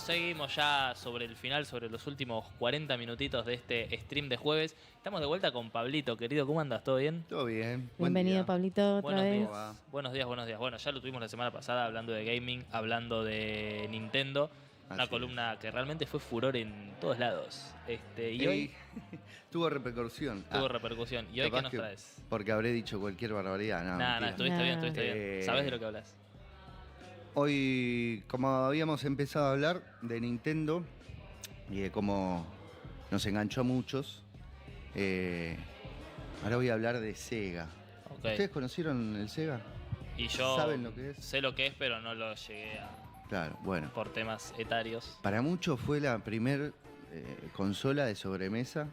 seguimos ya sobre el final, sobre los últimos 40 minutitos de este stream de jueves. Estamos de vuelta con Pablito, querido. ¿Cómo andas? ¿Todo bien? Todo bien. Bienvenido, Pablito, otra Buenos vez. días. Buenos días, buenos días. Bueno, ya lo tuvimos la semana pasada hablando de gaming, hablando de Nintendo. Una Así columna que realmente fue furor en todos lados. Y hoy tuvo repercusión. tuvo repercusión. ¿Y hoy qué Capaz nos que traes? Porque habré dicho cualquier barbaridad. No, Nada, mentira. estuviste bien, estuviste bien. ¿Sabés de lo que hablas? Hoy, como habíamos empezado a hablar de Nintendo y de cómo nos enganchó a muchos, ahora voy a hablar de Sega. Okay. ¿Ustedes conocieron el Sega? Y yo ¿Saben lo que es? sé lo que es, pero no lo llegué a... Claro, bueno. por temas etarios. Para muchos fue la primer consola de sobremesa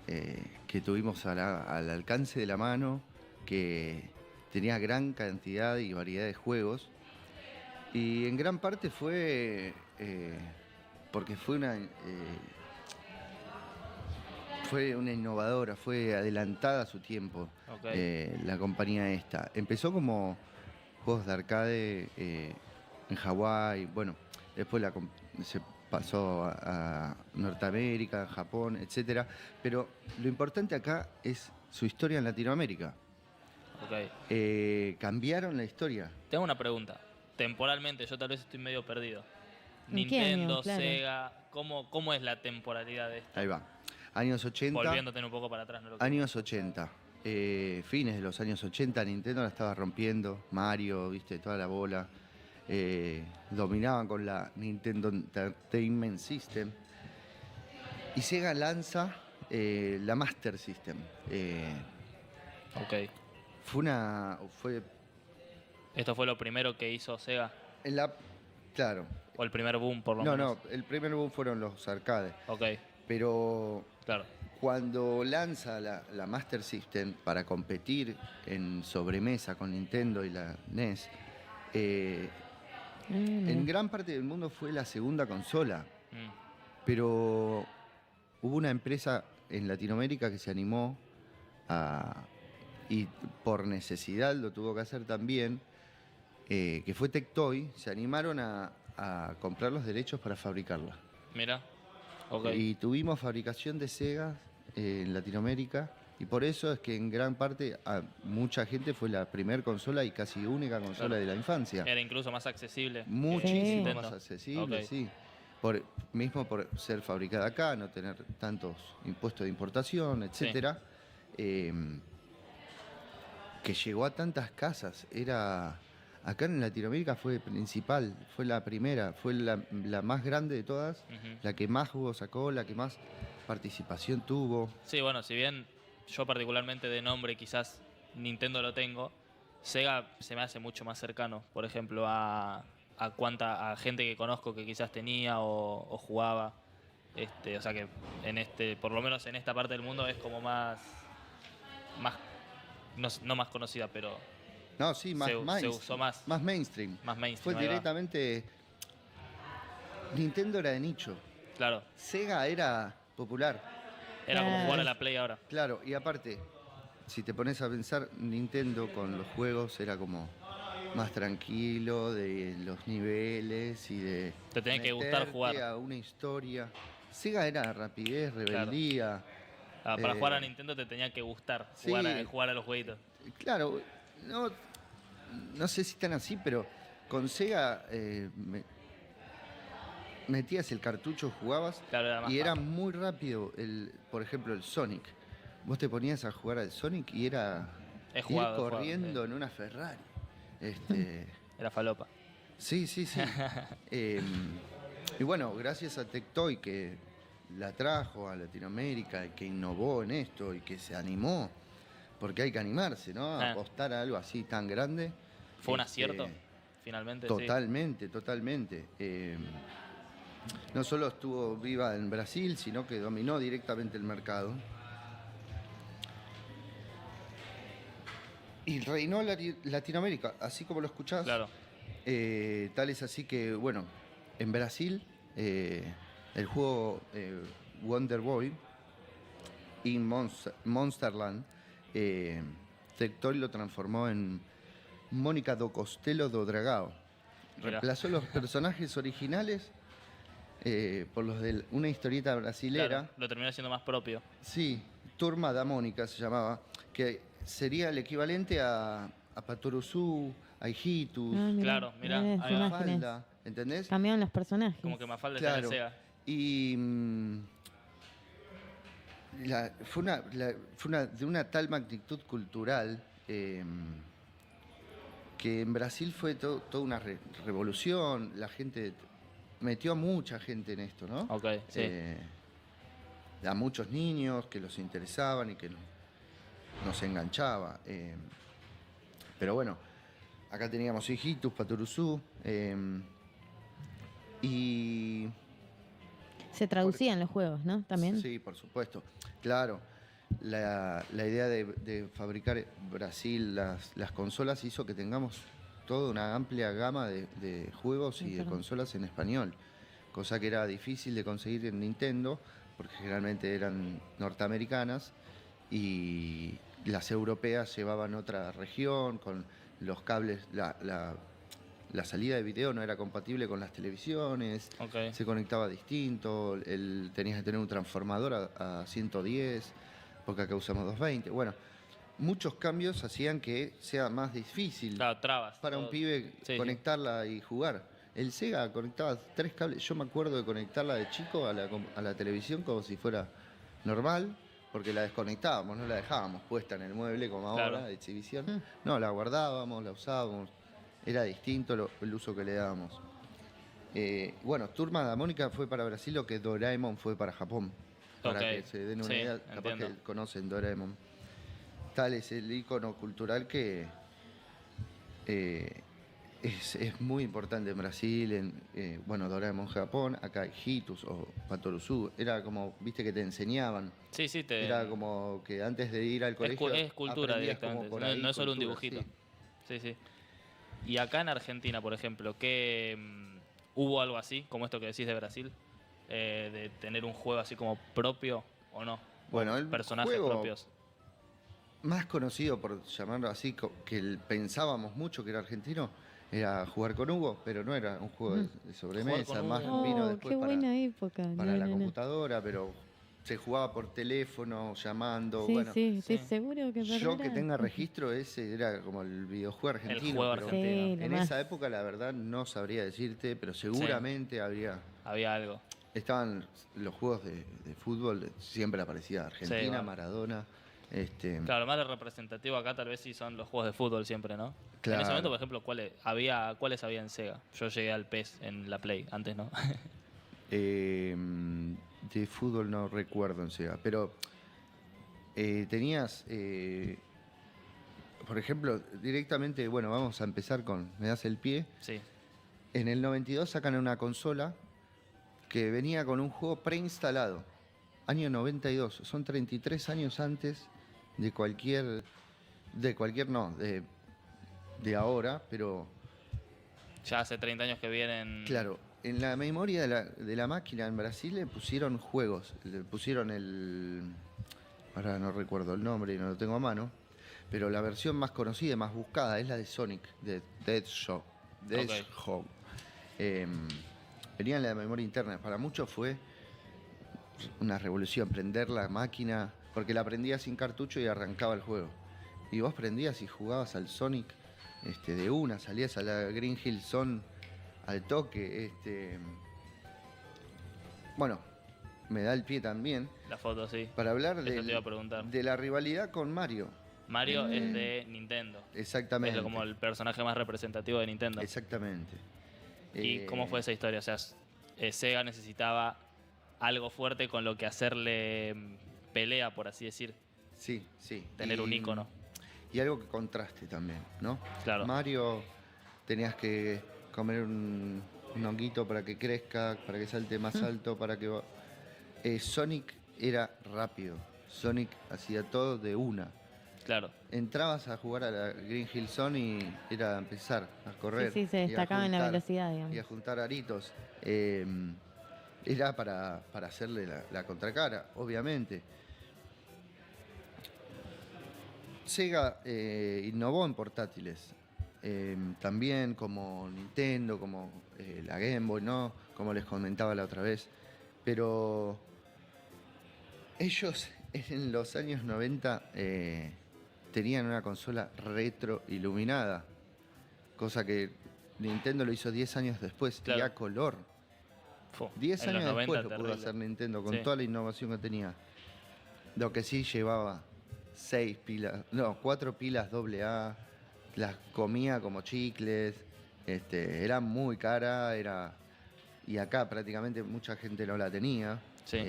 que tuvimos al alcance de la mano, que tenía gran cantidad y variedad de juegos. Y en gran parte fue porque fue una innovadora, fue adelantada a su tiempo. Okay. La compañía esta. Empezó como juegos de arcade en Hawái, bueno, después se pasó a Norteamérica, Japón, etcétera. Pero lo importante acá es su historia en Latinoamérica. Okay. Cambiaron la historia. Tengo una pregunta. Temporalmente, yo tal vez estoy medio perdido. ¿En qué Nintendo, año? Claro. Sega, ¿cómo es la temporalidad de esto? Ahí va. Años 80. Volviéndote un poco para atrás, no lo Años 80. Fines de los años 80, Nintendo la estaba rompiendo. Mario, viste, toda la bola. Dominaban con la Nintendo Entertainment System. Y Sega lanza la Master System. Ok. ¿Esto fue lo primero que hizo Sega? Claro. ¿O el primer boom, por lo menos? No, el primer boom fueron los arcades. Ok. Pero claro, cuando lanza la Master System para competir en sobremesa con Nintendo y la NES, en gran parte del mundo fue la segunda consola. Pero hubo una empresa en Latinoamérica que se animó y por necesidad lo tuvo que hacer también, que fue Tectoy. Se animaron a comprar los derechos para fabricarla. Mira. Okay. Y tuvimos fabricación de Sega en Latinoamérica, y por eso es que en gran parte a mucha gente fue la primer consola y casi única consola de la infancia. Era incluso más accesible. Muchísimo más accesible, okay. Sí. Mismo por ser fabricada acá, no tener tantos impuestos de importación, etcétera. Sí. Que llegó a tantas casas. Acá en Latinoamérica fue principal, fue la primera, fue la más grande de todas, la que más jugo sacó, la que más participación tuvo. Sí, bueno, si bien yo particularmente de nombre quizás Nintendo lo tengo, Sega se me hace mucho más cercano, por ejemplo, a gente que conozco que quizás tenía o jugaba. O sea que por lo menos en esta parte del mundo es como más no más conocida, pero no, sí, se usó más. Más mainstream. Más mainstream. Fue directamente. Nintendo era de nicho. Claro. Sega era popular. Era como jugar a la Play ahora. Claro, y aparte, si te pones a pensar, Nintendo con los juegos era como más tranquilo, de los niveles y de. Te tenía que gustar jugar. A una historia. Sega era rapidez, rebeldía. Claro. Para jugar a Nintendo te tenía que gustar jugar a los jueguitos. Claro. No sé si están así, pero con Sega metías el cartucho, jugabas, claro, y era muy rápido. Por ejemplo, el Sonic. Vos te ponías a jugar al Sonic y era ir corriendo en una Ferrari. Era falopa. Sí. Y bueno, gracias a Tectoy, que la trajo a Latinoamérica y que innovó en esto y que se animó. Porque hay que animarse, ¿no? A apostar a algo así tan grande. ¿Fue un acierto, finalmente? Totalmente. No solo estuvo viva en Brasil, sino que dominó directamente el mercado. Y reinó Latinoamérica, así como lo escuchás. Claro. Tal es así que, bueno, en Brasil, el juego Wonder Boy in Monsterland, Tectoy lo transformó en Mónica do Castelo do Dragão. Reemplazó los personajes originales por los de una historieta brasilera. Claro, lo terminó siendo más propio. Sí, Turma da Mónica se llamaba, que sería el equivalente a Patoruzú, a Hijitus, Ah, mirá, Claro, mirá, mirá las ahí va. imágenes. Mafalda, ¿entendés? Cambiaron los personajes. Como que Mafalda está en el Claro. Sega. Y fue de una tal magnitud cultural que en Brasil fue toda una revolución. La gente metió a mucha gente en esto, ¿no? Ok, sí. A muchos niños que los interesaban y que nos enganchaba. Pero bueno, acá teníamos Hijitus, Patoruzú, y Se traducían los juegos, ¿no? También. sí, por supuesto. Claro, la idea de fabricar Brasil las consolas hizo que tengamos toda una amplia gama de juegos y de Claro. consolas en español, cosa que era difícil de conseguir en Nintendo, porque generalmente eran norteamericanas y las europeas llevaban otra región, con los cables, la salida de video no era compatible con las televisiones, Ok. se conectaba distinto, tenías que tener un transformador a 110, porque acá usamos 220. Bueno, muchos cambios hacían que sea más difícil Claro, trabas. para un todo. pibe Sí, conectarla y jugar. El Sega conectaba 3 cables. Yo me acuerdo de conectarla de chico a la televisión como si fuera normal, porque la desconectábamos, no la dejábamos puesta en el mueble como Claro. ahora, de exhibición. No, la guardábamos, la usábamos. Era distinto el uso que le dábamos. Bueno, Turma da Mónica fue para Brasil lo que Doraemon fue para Japón. Para Ok, que se den una sí, idea, capaz entiendo. que conocen Doraemon. Tal es el icono cultural que es muy importante en Brasil, bueno, Doraemon en Japón, acá Hijitus o Patoruzú. Era como, viste que te enseñaban. Sí, sí, Era como que antes de ir al colegio es cultura aprendías como directamente. por No, ahí no es solo un cultura, dibujito. sí. Sí, sí. Y acá en Argentina, por ejemplo, ¿qué hubo algo así, como esto que decís de Brasil? De tener un juego así como propio o no. Bueno, el Personajes juego propios. más conocido, por llamarlo así, pensábamos mucho que era argentino, era Jugar con Hugo, pero no era un juego de sobremesa, Jugar con más Hugo. vino Oh, después qué buena época. para No, la no, no. computadora, pero se jugaba por teléfono, llamando, Sí, bueno. sí, estoy Sí. seguro que Yo que verdad. tenga registro, ese era como el videojuego argentino. juego pero argentino. Sí, lo en más. esa época, la verdad, no sabría decirte, pero seguramente Había algo. estaban los juegos de fútbol, siempre aparecía Argentina, bueno. Maradona. Claro, lo más representativo acá tal vez sí son los juegos de fútbol siempre, ¿no? En Claro. ese momento, por ejemplo, ¿cuáles había en Sega? Yo llegué al PES en la Play, antes no. De fútbol no recuerdo en Sega, pero tenías, por ejemplo, directamente, bueno, vamos a empezar con, me das el pie. Sí. En el 92 sacan una consola que venía con un juego preinstalado. Año 92, son 33 años antes de cualquier no, de ahora, pero Ya hace 30 años que vienen. claro, en la memoria de la máquina en Brasil le pusieron juegos, le pusieron ahora no recuerdo el nombre y no lo tengo a mano, pero la versión más conocida y más buscada es la de Sonic, de Hedgehog. Venía en la memoria interna, para muchos fue una revolución, prender la máquina, porque la prendías sin cartucho y arrancaba el juego. Y vos prendías y jugabas al Sonic de una, salías a la Green Hill Zone al toque. Bueno, me da el pie también La foto, sí. para hablar Eso te iba a preguntar. de la rivalidad con Mario. Mario es de Nintendo. Exactamente. Es como el personaje más representativo de Nintendo. Exactamente. ¿Y cómo fue esa historia? O sea, Sega necesitaba algo fuerte con lo que hacerle pelea, por así decir. Sí, sí. Tener un ícono. Y algo que contraste también, ¿no? Claro. Mario tenías que comer un honguito para que crezca, para que salte más alto, para que... Sonic era rápido. Sonic hacía todo de una. Claro. Entrabas a jugar a la Green Hill Zone y era empezar a correr. Sí, sí, se y a destacaba en la juntar- velocidad, digamos. Y a juntar aritos. Era para hacerle la contracara, obviamente. Sega innovó en portátiles. también como Nintendo, como la Game Boy, ¿no? Como les comentaba la otra vez. Pero ellos en los años 90 tenían una consola retro iluminada, cosa que Nintendo lo hizo 10 años después, Claro. y a color. 10 En los años 90, después lo pudo terrible. hacer Nintendo con Sí. toda la innovación que tenía. Lo que sí llevaba 4 pilas AA, las comía como chicles, era muy cara, y acá prácticamente mucha gente no la tenía. Sí.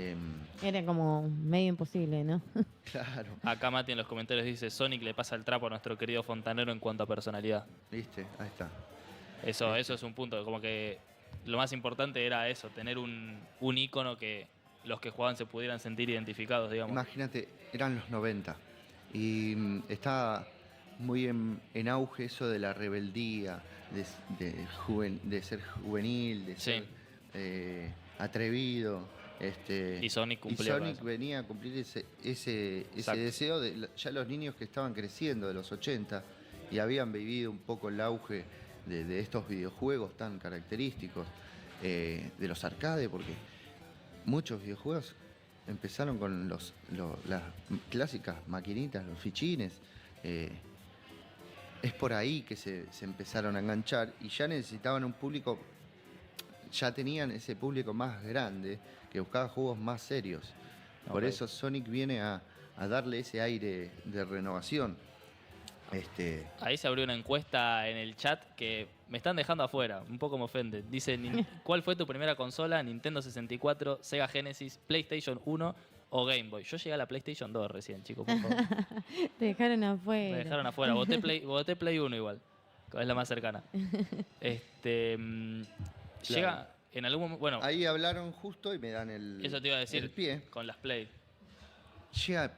Era como medio imposible, ¿no? Claro, Acá Mati en los comentarios dice: Sonic le pasa el trapo a nuestro querido fontanero en cuanto a personalidad. viste, ahí está. Eso es un punto, como que lo más importante era eso, tener un ícono que los que jugaban se pudieran sentir identificados, digamos. Imagínate, eran los 90 y estaba muy en auge eso de la rebeldía, de ser juvenil, de Sí. ser atrevido. Y Sonic Y cumplía con Sonic eso. venía a cumplir ese Exacto. deseo de ya los niños que estaban creciendo de los 80 y habían vivido un poco el auge de estos videojuegos tan característicos, de los arcades, porque muchos videojuegos empezaron con las clásicas maquinitas, los fichines. Es por ahí que se empezaron a enganchar y ya necesitaban un público, ya tenían ese público más grande que buscaba juegos más serios. Por Ok. eso Sonic viene a darle ese aire de renovación. Ahí se abrió una encuesta en el chat que me están dejando afuera, un poco me ofende. Dice: ¿cuál fue tu primera consola? ¿Nintendo 64, Sega Genesis, PlayStation 1 o Game Boy? Yo llegué a la PlayStation 2 recién, chicos, por favor. Te dejaron afuera. Me dejaron afuera. Voté Play 1 igual, que es la más cercana. Llega en algún momento. Bueno, Ahí hablaron justo y me dan eso te iba a decir el pie. con las Play. Llega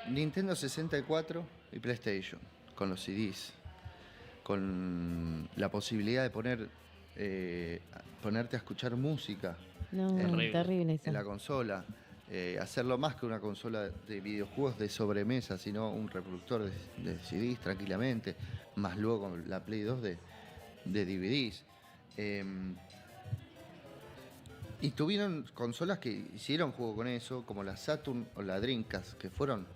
Nintendo 64 y PlayStation, con los CDs, con la posibilidad de ponerte a escuchar música No, Terrible. terrible eso. en la consola, hacerlo más que una consola de videojuegos de sobremesa, sino un reproductor de CDs tranquilamente, más luego con la Play 2 de DVDs. Y tuvieron consolas que hicieron juego con eso, como la Saturn o la Dreamcast, que fueron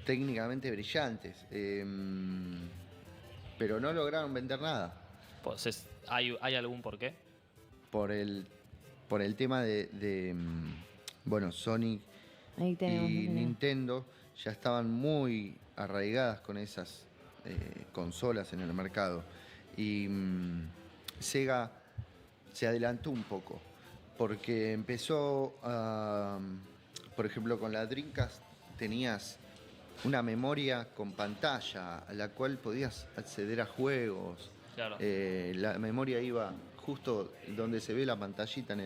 técnicamente brillantes, pero no lograron vender nada Pues ¿hay algún porqué? por el tema bueno, Sonic Ahí y tenemos. Nintendo ya estaban muy arraigadas con esas consolas en el mercado. Y Sega se adelantó un poco, porque empezó, por ejemplo, con la Dreamcast tenías una memoria con pantalla a la cual podías acceder a juegos. Claro. La memoria iba justo donde se ve la pantallita en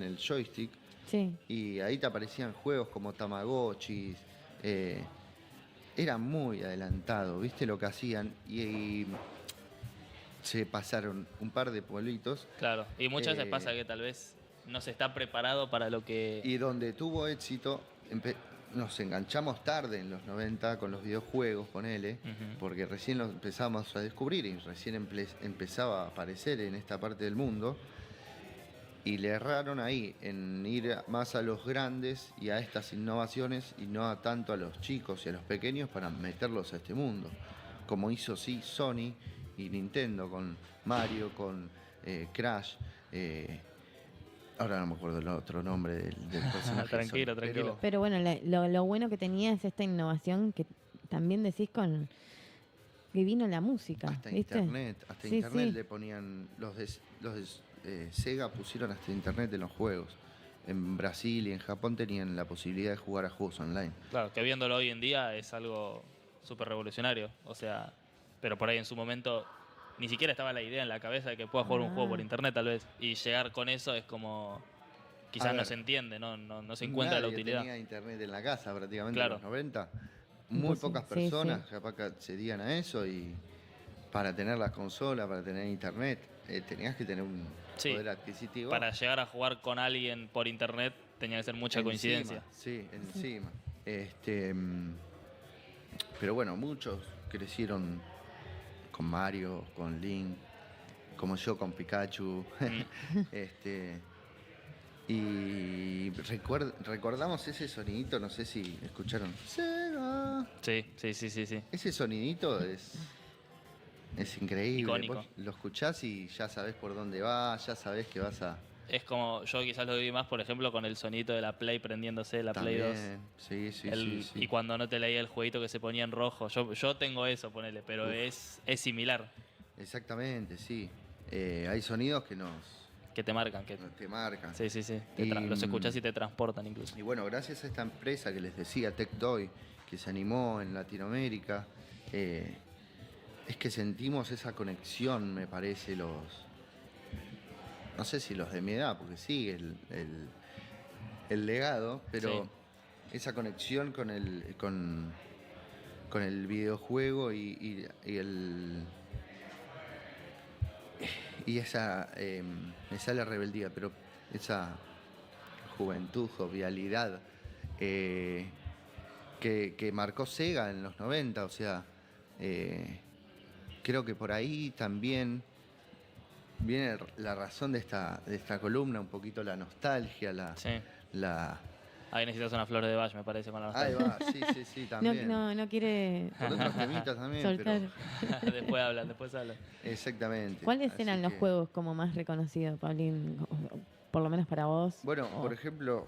el joystick, Sí. y ahí te aparecían juegos como Tamagotchis. Era muy adelantado, ¿viste lo que hacían? Y se pasaron un par de pueblitos. Claro. Y muchas veces Eh, pasa que tal vez no se está preparado para lo que. Y donde tuvo éxito, nos enganchamos tarde en los 90 con los videojuegos, ponele, Ujú. porque recién los empezamos a descubrir y recién empezaba a aparecer en esta parte del mundo. Y le erraron ahí, en ir más a los grandes y a estas innovaciones y no a tanto a los chicos y a los pequeños para meterlos a este mundo. Como hizo sí Sony y Nintendo con Mario, con Crash. Ahora no me acuerdo el otro nombre del personaje. Tranquilo, Sony, tranquilo. Pero bueno, lo bueno que tenía es esta innovación que también decís con que vino la música. Hasta ¿viste? internet, Sí, sí. le ponían los de Sega pusieron hasta internet en los juegos. En Brasil y en Japón tenían la posibilidad de jugar a juegos online. Claro, que viéndolo hoy en día es algo súper revolucionario. O sea, pero por ahí en su momento ni siquiera estaba la idea en la cabeza de que pueda jugar un juego por internet tal vez. Y llegar con eso es como. A Quizás no ver, se entiende, no se encuentra la Nadie utilidad. tenía internet en la casa prácticamente Claro. en los 90. Muy Imposible. pocas Sí, personas sí. capaz que accedían a eso, y para tener las consolas, para tener internet, tenías que tener un Sí, poder adquisitivo. Para llegar a jugar con alguien por internet tenía que ser mucha Encima, coincidencia. Sí, encima. Pero bueno, muchos crecieron con Mario, con Link, como yo con Pikachu. este, y recordamos ese sonidito, no sé si escucharon. Sega. Sí, sí, sí, sí, sí. Ese sonidito es increíble. Icónico. Vos lo escuchás y ya sabés por dónde va, ya sabés que vas a... Es como, yo quizás lo viví más, por ejemplo, con el sonito de la Play prendiéndose, la Play 2. También, sí, sí, El- sí. Y cuando no te leía el jueguito que se ponía en rojo. Yo tengo eso, ponele, pero es similar, Exactamente, sí. Hay sonidos que que te marcan. Que, te marcan. sí, sí, sí. Y, Los escuchás y te transportan incluso. Y bueno, gracias a esta empresa que les decía, TechDoy, que se animó en Latinoamérica, es que sentimos esa conexión, me parece, no sé si los de mi edad, porque sí, el legado, pero Sí. esa conexión con el videojuego y esa, me sale rebeldía, pero esa juventud, jovialidad que marcó Sega en los 90, o sea, creo que por ahí también viene la razón de esta columna, un poquito la nostalgia, Sí. la... Ahí necesitas una flor de Bach, me parece, con la Ahí nostalgia. va, sí, también. No quiere Por otros temitas también, soltar. Después hablan. Exactamente. ¿Cuáles Así eran los que- juegos como más reconocidos, Paulín? Por lo menos para vos. Bueno, O- por ejemplo,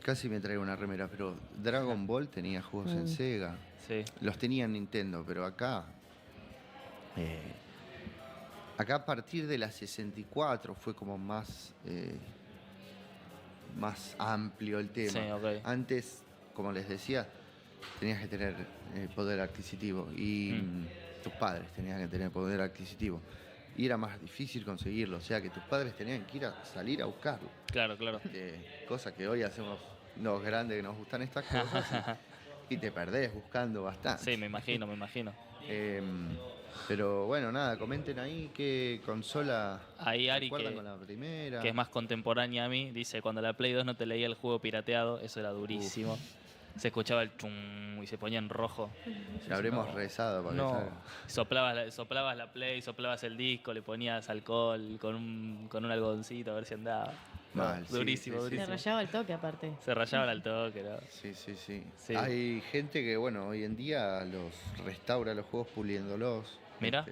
casi me traigo una remera, pero Dragon Ball tenía juegos en Sega. Sí. Los tenía en Nintendo, pero acá a partir de la 64 fue como más amplio el tema. Sí, ok. Antes, como les decía, tenías que tener poder adquisitivo y tus padres tenían que tener poder adquisitivo. Y era más difícil conseguirlo, o sea que tus padres tenían que salir a buscarlo. Claro, claro. Cosa que hoy hacemos los grandes que nos gustan estas cosas y te perdés buscando bastante. Sí, me imagino. Pero bueno, nada, comenten ahí qué consola Ahí Ari, recuerdan con la primera. que es más contemporánea a mí, dice, cuando la Play 2 no te leía el juego pirateado, eso era durísimo. Se escuchaba el chum y se ponía en rojo. Le habremos rezado para que salga. Soplabas la Play, soplabas el disco, le ponías alcohol con un algodoncito a ver si andaba. Mal, sí, durísimo, sí, sí. Se durísimo. rayaba el toque aparte. Se rayaban al toque, ¿no? Sí. Sí. Hay gente que, bueno, hoy en día los restaura los juegos puliéndolos. Mirá.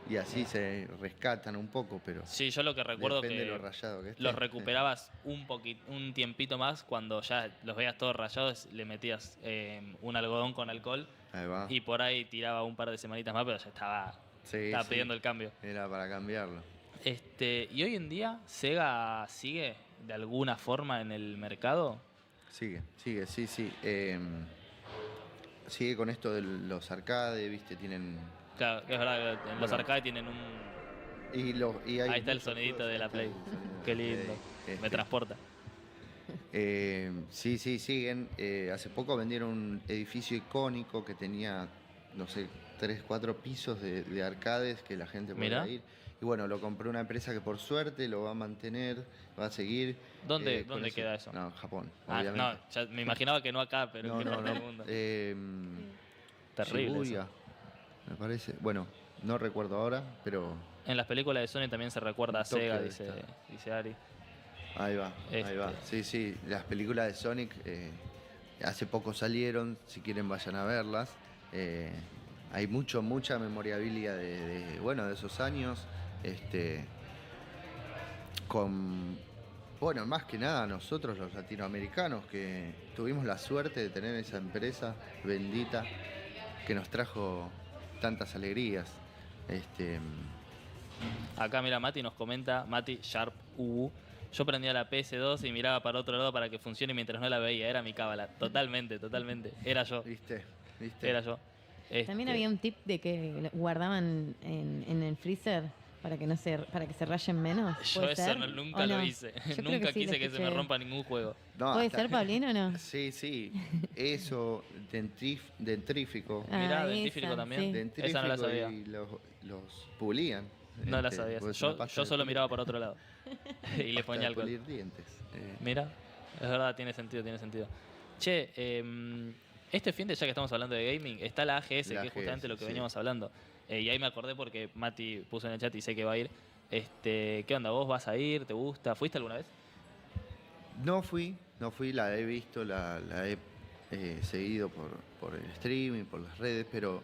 Y así se rescatan un poco, pero Sí, yo lo que recuerdo depende que de lo rayado que esté. los recuperabas un tiempito más cuando ya los veías todos rayados, le metías un algodón con alcohol Ahí va. y por ahí tiraba un par de semanitas más, pero ya estaba Sí. pidiendo el cambio. Era para cambiarlo. Y hoy en día, ¿Sega sigue de alguna forma en el mercado? Sigue, sí. Sigue con esto de los arcades, viste, tienen... Claro, es verdad que en los Bueno. arcades tienen un... Y hay Ahí está el muchos sonidito juegos, de la ahí está Play. el sonido Qué de la lindo. Play. Me transporta. Sí, siguen. Hace poco vendieron un edificio icónico que tenía, no sé, 3, 4 pisos de arcades que la gente podía Mirá. ir. Y bueno, lo compró una empresa que por suerte lo va a mantener, va a seguir. ¿Dónde con queda eso? No, en Japón, Ah, obviamente. no, ya me imaginaba que no acá, pero que no. en el mundo. Terrible Shibuya, eso. me parece. Bueno, no recuerdo ahora, pero En las películas de Sony también se recuerda a Tokio Sega, debe dice, estar. dice Ari. ahí va. Sí, las películas de Sonic hace poco salieron, si quieren vayan a verlas. Hay mucha memorabilia de esos años. Bueno, más que nada nosotros los latinoamericanos que tuvimos la suerte de tener esa empresa bendita que nos trajo tantas alegrías. Acá mira, Mati nos comenta, Mati Sharp U. Yo prendía la PS2 y miraba para otro lado para que funcione mientras no la veía. Era mi cábala. Totalmente. Era yo. ¿Viste? Era yo. También había un tip de que guardaban en el freezer para que para que se rayen menos. Yo ¿Puede eso ser? nunca ¿O lo no? hice. Yo creo Nunca sí, lo quise que se me escuché. rompa ningún juego. No, ¿Puede hasta- ser, Paulino, o no? Sí. Eso, dentrífico. Mirá, Ah, dentífrico esa, también. sí. Dentrífico Esa no la sabía. y los pulían. No la sabía. pues es una Yo pasta de solo pulir. miraba por otro lado. Y le Pasta ponía de alcohol. pulir dientes. Mira, es verdad, tiene sentido. Che, Este fin de, ya que estamos hablando de gaming, está la AGS, La que es justamente AGS, lo que sí. veníamos hablando. Y ahí me acordé porque Mati puso en el chat y sé que va a ir. ¿Qué onda? ¿Vos vas a ir? ¿Te gusta? ¿Fuiste alguna vez? No fui, la he visto, la he seguido por el streaming, por las redes, pero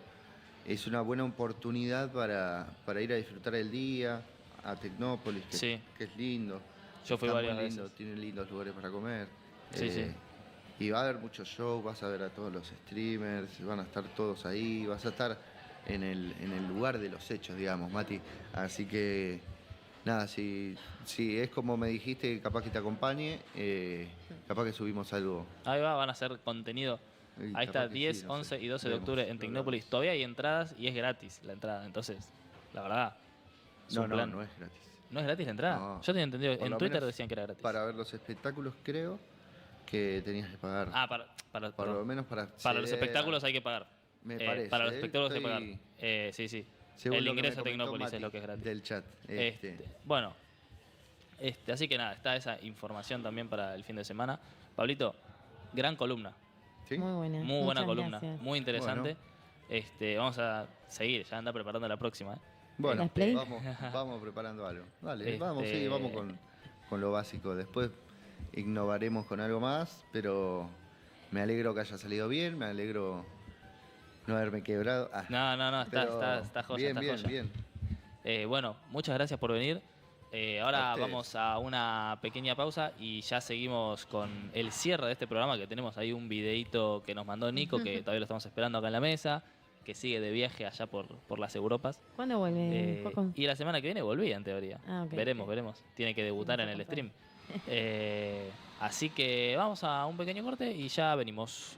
es una buena oportunidad para ir a disfrutar el día, a Tecnópolis, Sí. que es lindo. Yo fui Está varias muy lindo, veces. tiene lindos lugares para comer. Sí, sí. Y va a haber muchos shows, vas a ver a todos los streamers, van a estar todos ahí, vas a estar en el lugar de los hechos, digamos, Mati. Así que, nada, si es como me dijiste, capaz que te acompañe, capaz que subimos algo. Ahí va, van a hacer contenido. Y Ahí capaz está, que 10, sí, no 11 sé, y 12 de veremos, octubre en lo Tecnópolis. hablamos. Todavía hay entradas y es gratis la entrada. Entonces, la verdad, es No, un plan. no es gratis. ¿No es gratis la entrada? No. Yo tenía entendido, Por en lo Twitter menos decían que era gratis. Para ver los espectáculos creo que tenías que pagar. Ah, para, por lo menos para para los acceder a- espectáculos hay que pagar. Me parece. Para los espectáculos hay que pagar. Estoy- Sí, sí. según El lo que me ingreso a comentó Tecnópolis Mati es lo que es gratis. del chat. Bueno, así que nada, está esa información también para el fin de semana. Pablito, gran columna. ¿Sí? Muy buena. Muy buena Muchas columna. gracias. Muy interesante. Vamos a seguir, ya anda preparando la próxima. Bueno, ¿Las Play? vamos preparando algo. Dale, vamos, Este- sí, vamos con lo básico. Después innovaremos con algo más, pero me alegro que haya salido bien, me alegro no haberme quebrado. Ah, No, pero está joya, bien, está bien, joya. bien. Bueno, muchas gracias por venir. A Ahora ustedes. vamos a una pequeña pausa y ya seguimos con el cierre de este programa, que tenemos ahí un videíto que nos mandó Nico, que todavía lo estamos esperando acá en la mesa, que sigue de viaje allá por las Europas. ¿Cuándo vuelve, Joaco? Y la semana que viene volvía, en teoría. Ah, ok, veremos, ok. veremos. Tiene que debutar en Vamos a el contar. stream. Así que vamos a un pequeño corte y ya venimos.